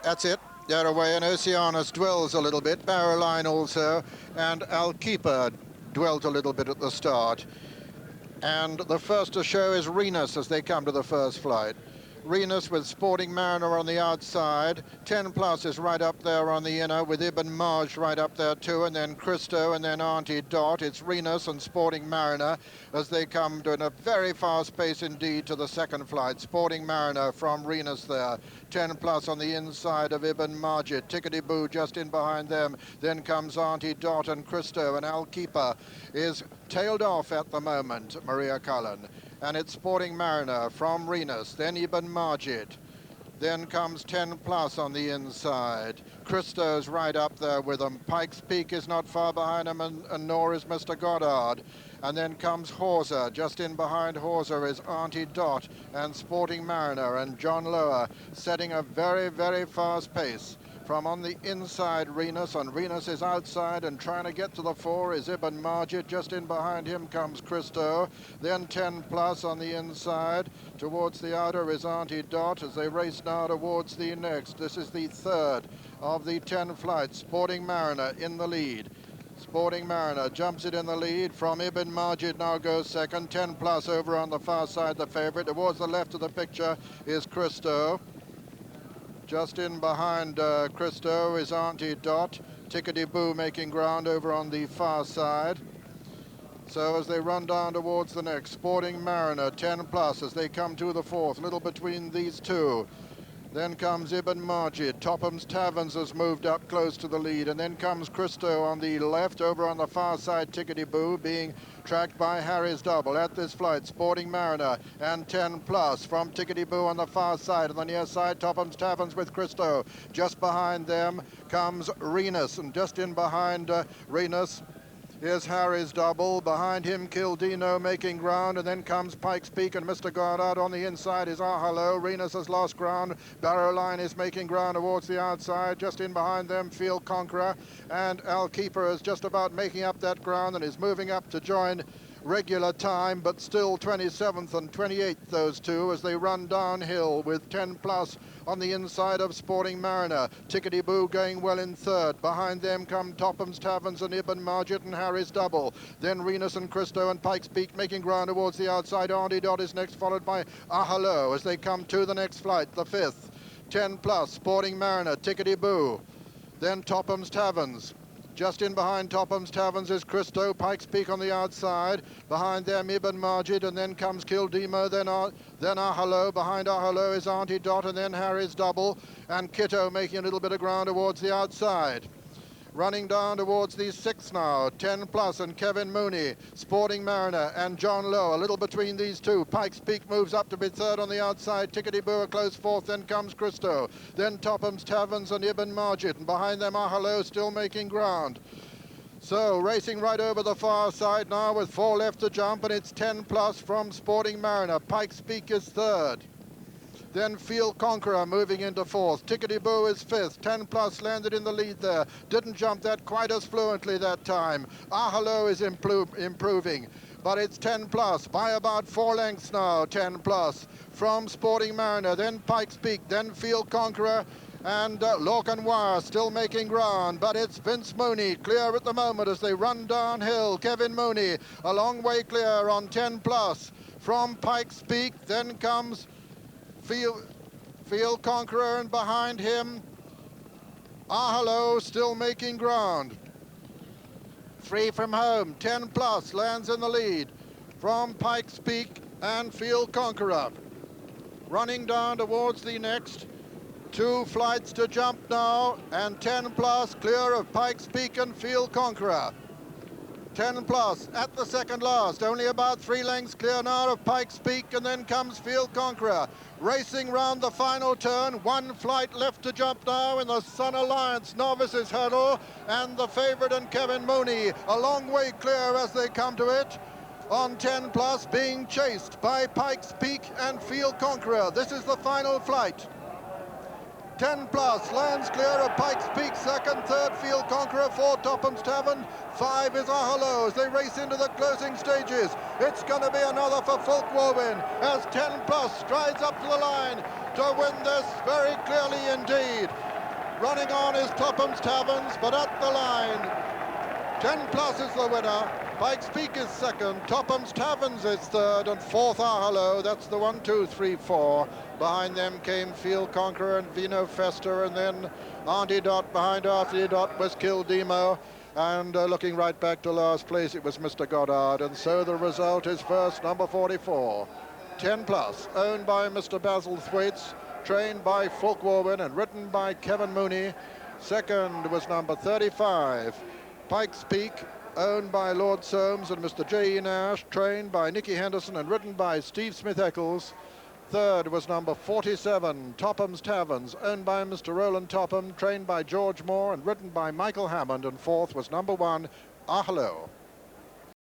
That's it. They're away, and Oceanus dwells a little bit. Barrowline also, and Alkeeper dwelt a little bit at the start. And the first to show is Renus as they come to the first flight. Renus with Sporting Mariner on the outside. 10 Plus is right up there on the inner with Ibn Marj right up there too, and then Christo and then Auntie Dot. It's Renus and Sporting Mariner as they come to in a very fast pace indeed to the second flight. Sporting Mariner from Renus there. 10 Plus on the inside of Ibn Marjid. Tickety Boo just in behind them. Then comes Auntie Dot and Christo, and Alkeeper is tailed off at the moment, Maria Cullen. And it's Sporting Mariner from Renus, then Ibn Marjid. Then comes 10 Plus on the inside. Christo's right up there with them. Pike's Peak is not far behind him, and nor is Mr. Goddard. And then comes Hawser. Just in behind Hawser is Auntie Dot and Sporting Mariner, and John Lower setting a very, very fast pace. From on the inside, Renus, and Renus is outside and trying to get to the fore is Ibn Marjid. Just in behind him comes Christo. Then 10 Plus on the inside. Towards the outer is Auntie Dot as they race now towards the next. This is the third of the 10 flights. Sporting Mariner in the lead. Sporting Mariner jumps it in the lead. From Ibn Marjid now goes second. 10 Plus over on the far side, the favorite. Towards the left of the picture is Christo. Just in behind Christo is Auntie Dot. Tickety Boo making ground over on the far side. So as they run down towards the next, Sporting Mariner, 10 Plus as they come to the fourth, little between these two. Then comes Ibn Marjid. Topham's Taverns has moved up close to the lead. And then comes Christo on the left. Over on the far side, Tickety Boo being tracked by Harry's Double. At this flight, Sporting Mariner and 10 Plus from Tickety Boo on the far side. On the near side, Topham's Taverns with Christo. Just behind them comes Renus. And just in behind Renus is Harry's Double. Behind him, Kildino making ground, and then comes Pike's Peak and Mr. Goddard. On the inside is Ahalo. Renus has lost ground. Barrowline is making ground towards the outside. Just in behind them, Field Conqueror, and Alkeeper is just about making up that ground and is moving up to join regular time, but still 27th and 28th, those two, as they run downhill with 10 Plus on the inside of Sporting Mariner. Tickety Boo going well in third. Behind them come Topham's Taverns and Ibn Marjid and Harry's Double. Then Renus and Christo and Pike's Peak making ground towards the outside. Auntie Dot is next, followed by Ahalo as they come to the next flight, the fifth. 10 Plus, Sporting Mariner, Tickety Boo. Then Topham's Taverns. Just in behind Topham's Taverns is Christo, Pike's Peak on the outside. Behind them, Ibn Marjid, and then comes Kildimo, then Ahalo. Behind Ahalo is Auntie Dot, and then Harry's Double. And Kitto making a little bit of ground towards the outside. Running down towards the sixth now, 10 Plus and Kevin Mooney, Sporting Mariner and John Lowe, a little between these two. Pike's Peak moves up to be third on the outside. Tickety Boo a close fourth, then comes Christo. Then Topham's Taverns and Ibn Marjid, and behind them Ahalo still making ground. So racing right over the far side now with 4 left to jump, and it's 10 Plus from Sporting Mariner. Pike's Peak is third. Then Field Conqueror moving into fourth. Tickety Boo is fifth. 10 Plus landed in the lead there. Didn't jump that quite as fluently that time. Ahalo is improving. But it's 10 Plus by about 4 lengths now. 10 Plus from Sporting Mariner. Then Pike's Peak. Then Field Conqueror. And Lorcan Wire still making ground. But it's Vince Mooney clear at the moment as they run downhill. Kevin Mooney a long way clear on 10 Plus from Pike's Peak. Then comes Field Conqueror, and behind him Ahalo still making ground. Free from home, 10 Plus lands in the lead from Pike's Peak and Field Conqueror. Running down towards the next, 2 flights to jump now, and 10 Plus clear of Pike's Peak and Field Conqueror. 10 Plus at the second last, only about 3 lengths clear now of Pike's Peak, and then comes Field Conqueror. Racing round the final turn, 1 flight left to jump now in the Sun Alliance Novices hurdle, and the favourite and Kevin Mooney a long way clear as they come to it. On 10 Plus being chased by Pike's Peak and Field Conqueror. This is the final flight. 10 Plus lands clear of Pike's Peak, second, third Field Conqueror, 4 Topham's Tavern, 5 is Ahalo as they race into the closing stages. It's going to be another for Fulk Walwyn as 10 Plus strides up to the line. to win this very clearly indeed. Running on is Topham's Taverns, but at the line, 10 Plus is the winner. Pikes Peak is second, Topham's Taverns is third, and fourth Ahalo. That's the 1, 2, 3, 4. Behind them came Field Conqueror and Vino Festa, and then Auntie Dot. Behind Auntie Dot was Kildemo. And looking right back to last place, it was Mr. Goddard. And so the result is first, number 44. 10 Plus, owned by Mr. Basil Thwaites, trained by Fulk Walwyn and written by Kevin Mooney. Second was number 35, Pikes Peak, owned by Lord Soames and Mr. J.E. Nash, trained by Nicky Henderson and written by Steve Smith-Eccles. Third was number 47, Topham's Taverns, owned by Mr. Roland Topham, trained by George Moore and written by Michael Hammond. And fourth was number 1, Ahalo.